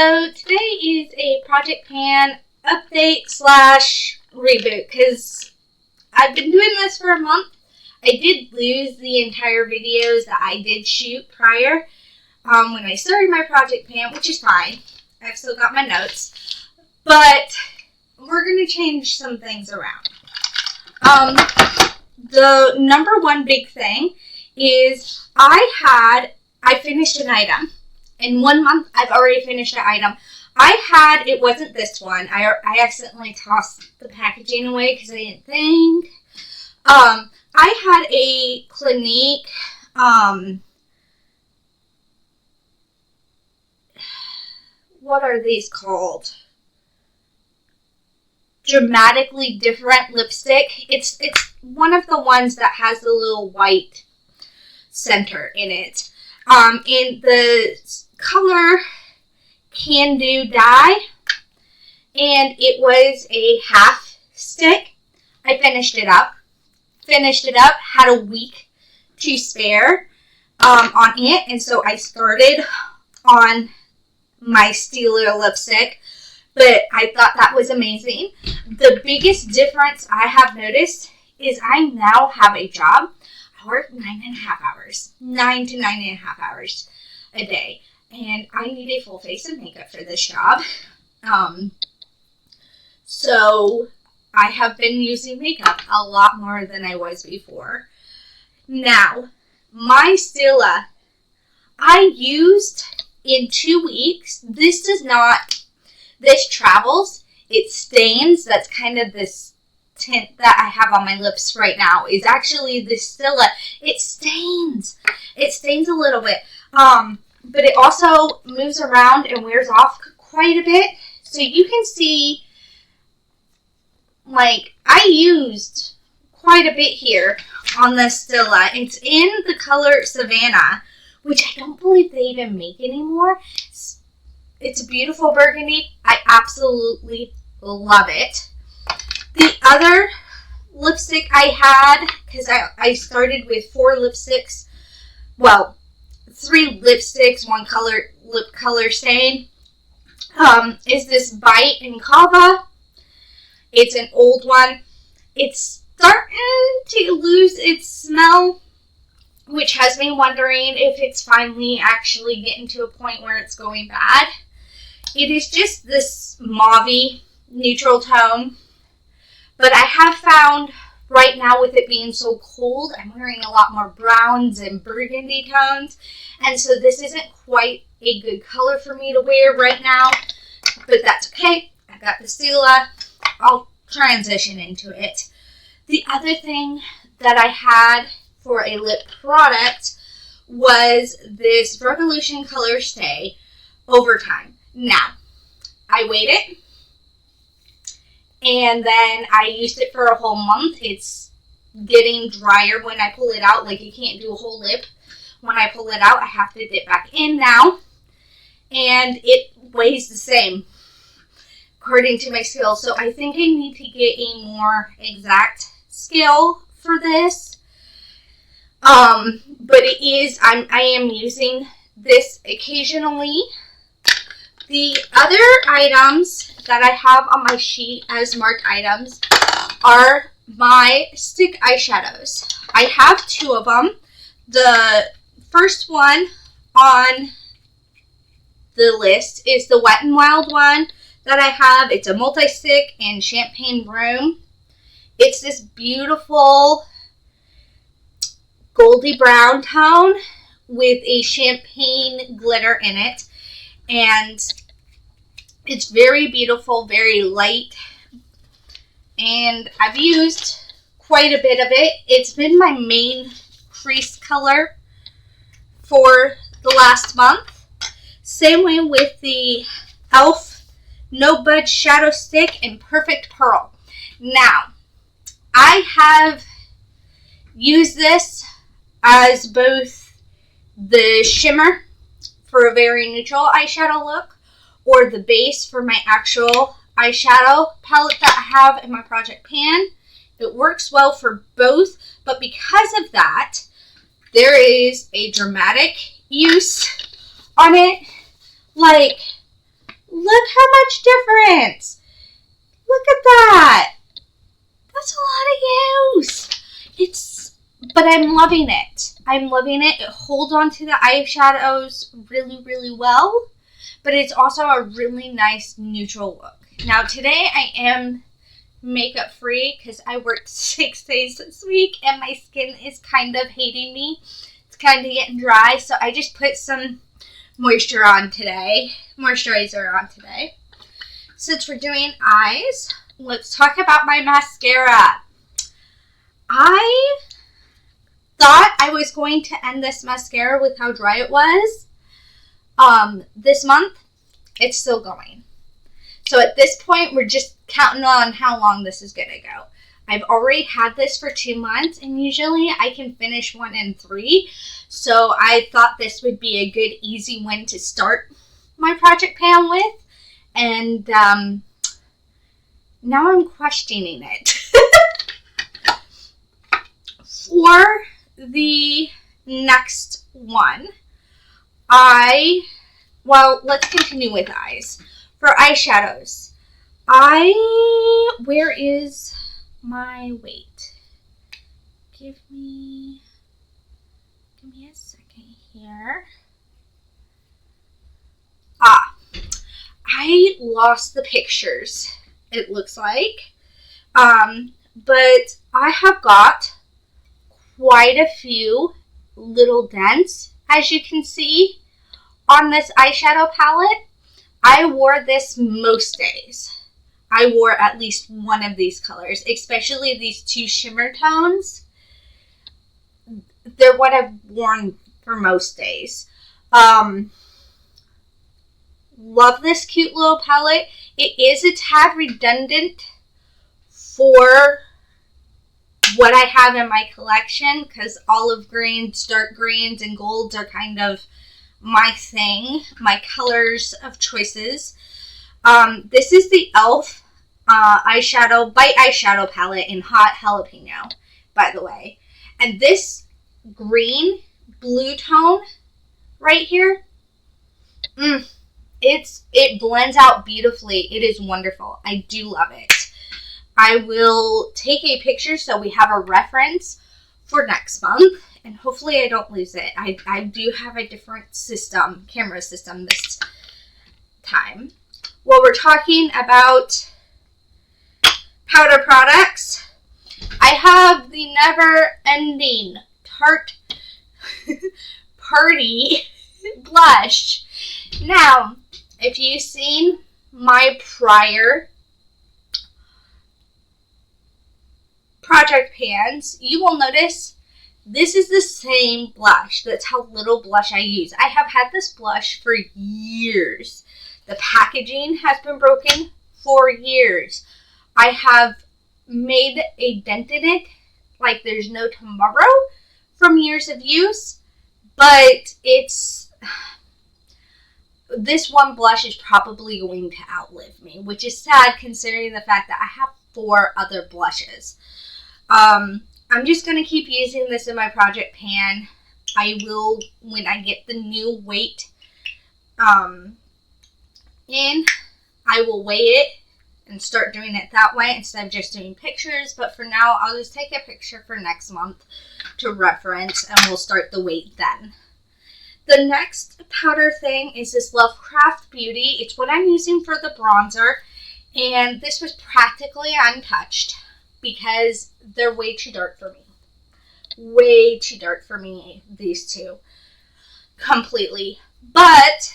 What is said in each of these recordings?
So today is a Project Pan update / reboot because I've been doing this for a month. I did lose the entire videos that I did shoot prior when I started my Project Pan, which is fine. I've still got my notes. But we're going to change some things around. The number one big thing is I finished an item. In 1 month, I've already finished an item. It wasn't this one. I accidentally tossed the packaging away because I didn't think. I had a Clinique, what are these called? Dramatically Different lipstick. It's one of the ones that has the little white center in it. In the color Can Do Dye, and it was a half stick. I finished it up, had a week to spare on it, and so I started on my Steeler lipstick, but I thought that was amazing. The biggest difference I have noticed is I now have a job. I work 9.5 hours, 9 to 9.5 hours a day, and I need a full face of makeup for this job. So I have been using makeup a lot more than I was before. Now, my Stila, I used in 2 weeks. This travels. It stains. That's kind of this tint that I have on my lips right now is actually this Stila. It stains. It stains a little bit. But it also moves around and wears off quite a bit. So you can see, like, I used quite a bit here on this Stila. It's in the color Savannah, which I don't believe they even make anymore. It's a beautiful burgundy. I absolutely love it. The other lipstick I had, because I started with 4 lipsticks, well, 3 lipsticks, 1 lip color stain, is this Bite in Kava. It's an old one. It's starting to lose its smell, which has me wondering if it's finally actually getting to a point where it's going bad. It is just this mauve-y neutral tone. But I have found right now, with it being so cold, I'm wearing a lot more browns and burgundy tones. And so this isn't quite a good color for me to wear right now. But that's okay. I got the Stila. I'll transition into it. The other thing that I had for a lip product was this Revolution Color Stay Overtime. Now, I waited, and then I used it for a whole month. It's getting drier when I pull it out. Like, you can't do a whole lip. When I pull it out, I have to dip back in now, and it weighs the same, according to my scale. So I think I need to get a more exact scale for this. But it is, I am using this occasionally. The other items that I have on my sheet as marked items are my stick eyeshadows. I have 2 of them. The first one on the list is the Wet n Wild one that I have. It's a multi-stick in Champagne Broom. It's this beautiful goldy brown tone with a champagne glitter in it. And it's very beautiful, very light. And I've used quite a bit of it. It's been my main crease color for the last month. Same way with the e.l.f. No Budge Shadow Stick in Perfect Pearl. Now, I have used this as both the shimmer for a very neutral eyeshadow look, or the base for my actual eyeshadow palette that I have in my Project Pan. It works well for both, but because of that, there is a dramatic use on it. Like, Look how much difference. Look at that. That's a lot of use. But I'm loving it. I'm loving it. It holds on to the eyeshadows really, really well. But it's also a really nice neutral look. Now today I am makeup free because I worked 6 days this week and my skin is kind of hating me. It's kind of getting dry, so I just put some moisturizer on today. Since we're doing eyes, let's talk about my mascara. I thought I was going to end this mascara with how dry it was. This month, it's still going. So at this point, we're just counting on how long this is going to go. I've already had this for 2 months, and usually I can finish one in 3. So I thought this would be a good, easy one to start my project pan with. And now I'm questioning it. For the next one, let's continue with eyes. For eyeshadows, where is my weight? Give me a second here. I lost the pictures, it looks like. But I have got quite a few little dents, as you can see, on this eyeshadow palette. I wore this most days. I wore at least one of these colors, especially these 2 shimmer tones. They're what I've worn for most days. Love this cute little palette. It is a tad redundant for what I have in my collection because olive greens, dark greens, and golds are kind of my thing, my colors of choices. This is the e.l.f. Bite eyeshadow palette in Hot Jalapeno, by the way. And this green blue tone right here, it blends out beautifully. It is wonderful. I do love it. I will take a picture so we have a reference for next month. And hopefully I don't lose it. I do have a different camera system this time. While we're talking about powder products, I have the never-ending Tarte Party blush. Now, if you've seen my prior project pans, you will notice this is the same blush. That's how little blush I use. I have had this blush for years. The packaging has been broken for years. I have made a dent in it like there's no tomorrow from years of use. But this one blush is probably going to outlive me, which is sad considering the fact that I have 4 other blushes. I'm just going to keep using this in my project pan. I will, when I get the new weight in, I will weigh it and start doing it that way instead of just doing pictures. But for now, I'll just take a picture for next month to reference, and we'll start the weight then. The next powder thing is this Lovecraft Beauty. It's what I'm using for the bronzer, and this was practically untouched because they're way too dark for me. Way too dark for me, these two. Completely. But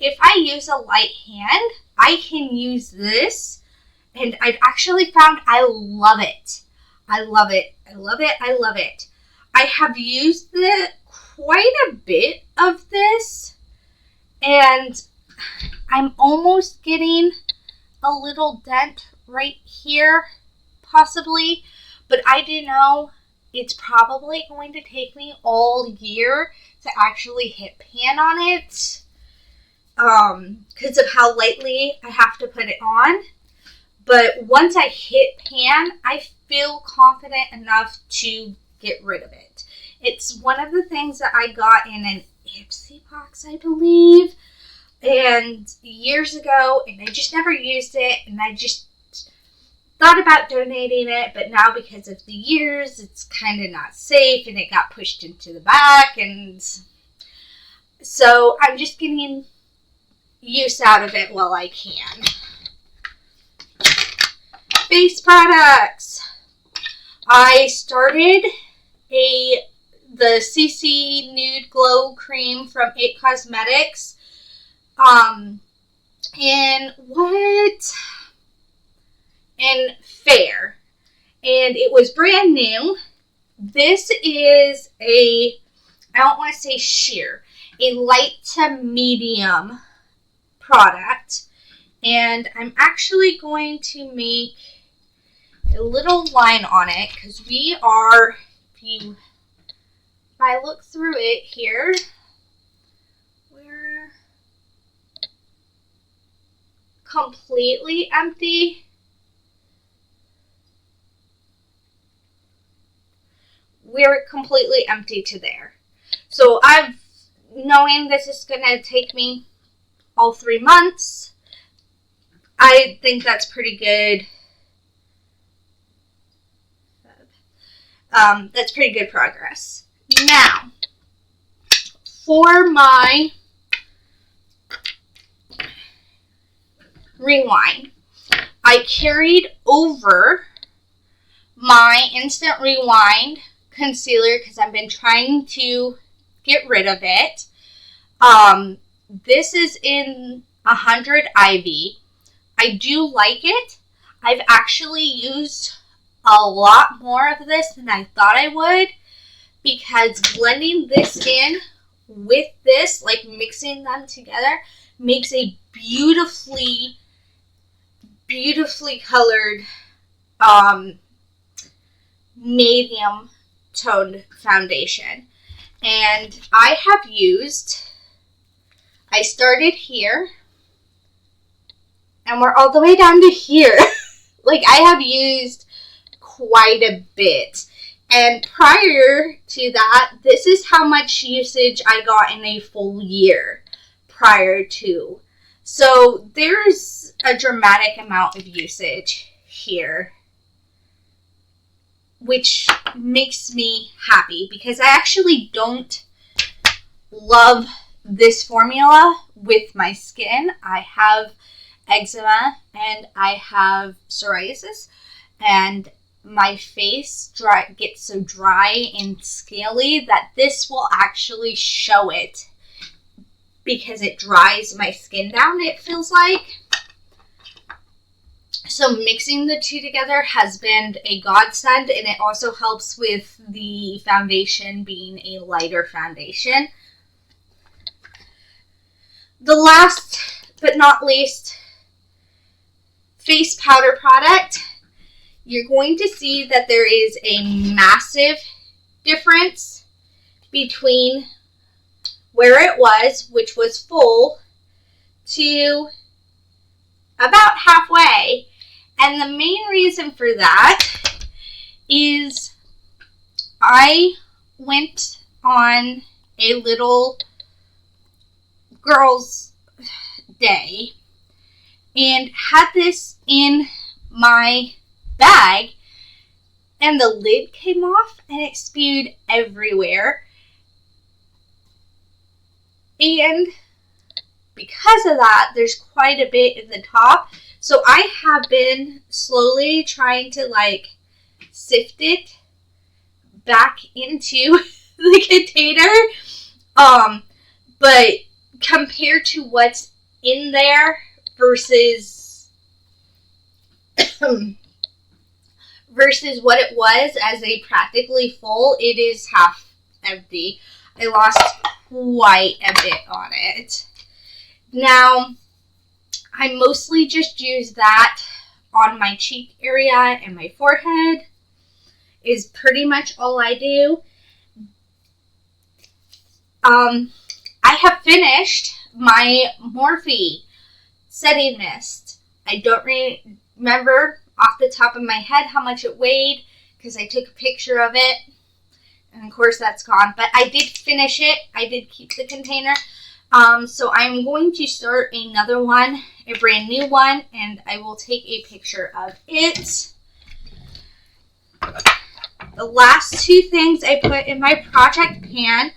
if I use a light hand, I can use this, and I've actually found I love it. I love it. I love it. I love it. I have used quite a bit of this, and I'm almost getting a little dent right here, possibly, but I do know it's probably going to take me all year to actually hit pan on it, because of how lightly I have to put it on. But once I hit pan, I feel confident enough to get rid of it. It's one of the things that I got in an Ipsy box, I believe. and years ago, and I just never used it, and I just thought about donating it, but now because of the years, it's kind of not safe, and it got pushed into the back, and so I'm just getting use out of it while I can. Face products. I started the CC Nude Glow Cream from It Cosmetics. In Fair. And it was brand new. This is I don't want to say sheer, a light to medium product. And I'm actually going to make a little line on it because if I look through it here, we're completely empty. We're completely empty to there. So knowing this is going to take me all 3 months, I think that's pretty good. That's pretty good progress. Now, for my rewind, I carried over my Instant Rewind concealer because I've been trying to get rid of it. This is in 100 Ivy. I do like it. I've actually used a lot more of this than I thought I would because blending this in with this, like mixing them together, makes a beautifully colored medium toned foundation. And I started here and we're all the way down to here. Like, I have used quite a bit. And prior to that, this is how much usage I got in a full year prior to. So there's a dramatic amount of usage here, which makes me happy because I actually don't love this formula with my skin. I have eczema and I have psoriasis, and my face gets so dry and scaly that this will actually show it because it dries my skin down, it feels like. So mixing the two together has been a godsend, and it also helps with the foundation being a lighter foundation. The last but not least face powder product. You're going to see that there is a massive difference between where it was, which was full, to about halfway. And the main reason for that is I went on a little girls' day and had this in my bag, and the lid came off and it spewed everywhere. And because of that, there's quite a bit in the top. So I have been slowly trying to sift it back into the container. But compared to what's in there versus what it was as a practically full, it is half empty. I lost quite a bit on it. Now, I mostly just use that on my cheek area and my forehead is pretty much all I do. I have finished my Morphe setting mist. I don't remember off the top of my head how much it weighed because I took a picture of it, and of course that's gone. But I did finish it. I did keep the container. So I'm going to start another one, a brand new one, and I will take a picture of it. The last two things I put in my project pan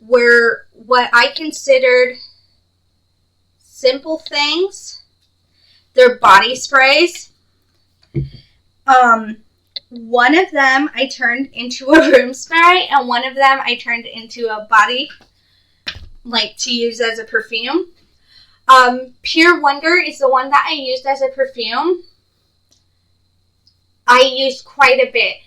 were what I considered simple things. They're body sprays. One of them I turned into a room spray, and one of them I turned into a body, like to use as a perfume. Pure Wonder is the one that I used as a perfume. I used quite a bit.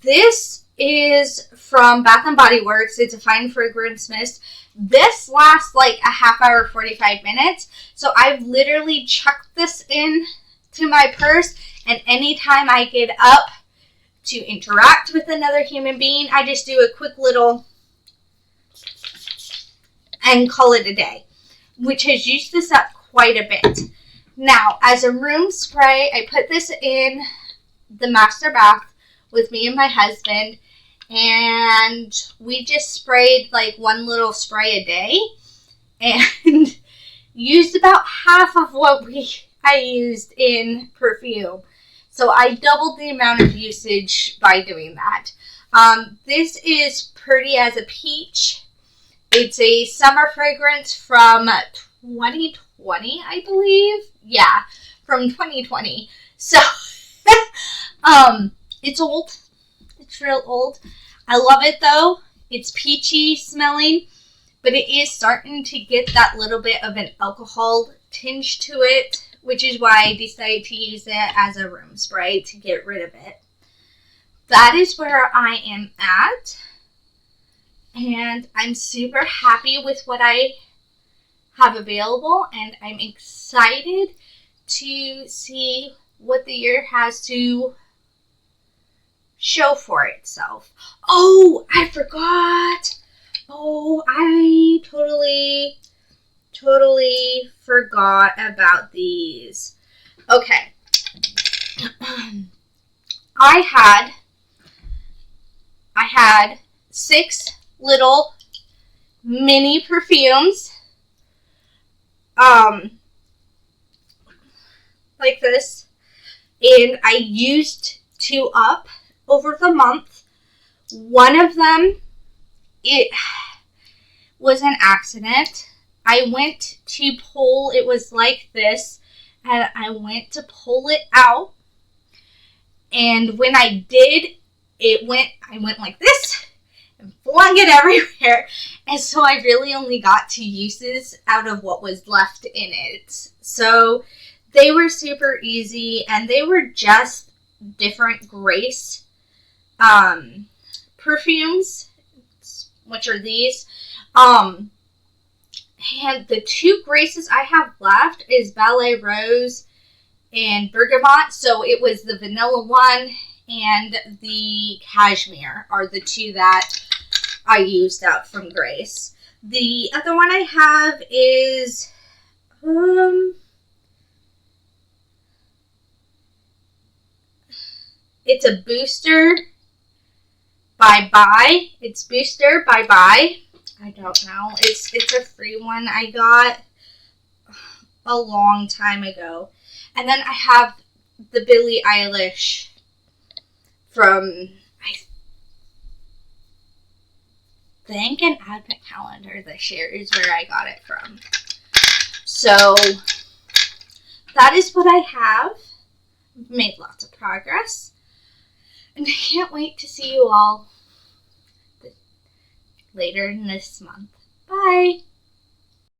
This is from Bath & Body Works. It's a fine fragrance mist. This lasts like a half hour, 45 minutes. So I've literally chucked this in to my purse, and anytime I get up to interact with another human being, I just do a quick little and call it a day, which has used this up quite a bit. Now, as a room spray, I put this in the master bath with me and my husband, and we just sprayed like one little spray a day and used about half of what I used in perfume. So I doubled the amount of usage by doing that. This is Pretty as a Peach. It's a summer fragrance from 2020, I believe. Yeah, from 2020. So, it's old. It's real old. I love it though. It's peachy smelling, but it is starting to get that little bit of an alcohol tinge to it, which is why I decided to use it as a room spray to get rid of it. That is where I am at. And I'm super happy with what I have available, and I'm excited to see what the year has to show for itself. Oh, I forgot. Oh, I totally forgot about these. Okay. I had 6 little mini perfumes, like this, and I used 2 up over the month. One of them, it was an accident. I went to pull, it was like this, and I went to pull it out, and when I did, I went like this, and flung it everywhere, and so I really only got 2 uses out of what was left in it. So they were super easy, and they were just different Grace perfumes, which are these. And the 2 Graces I have left is Ballet Rose and Bergamot. So it was the vanilla one and the cashmere are the 2 that I used up from Grace. The other one I have is it's a Booster Bye Bye. It's Booster Bye Bye. I don't know. It's a free one I got a long time ago. And then I have the Billie Eilish from, I think, an advent calendar this year is where I got it from. So that is what I have. I've made lots of progress. And I can't wait to see you all later in this month. Bye!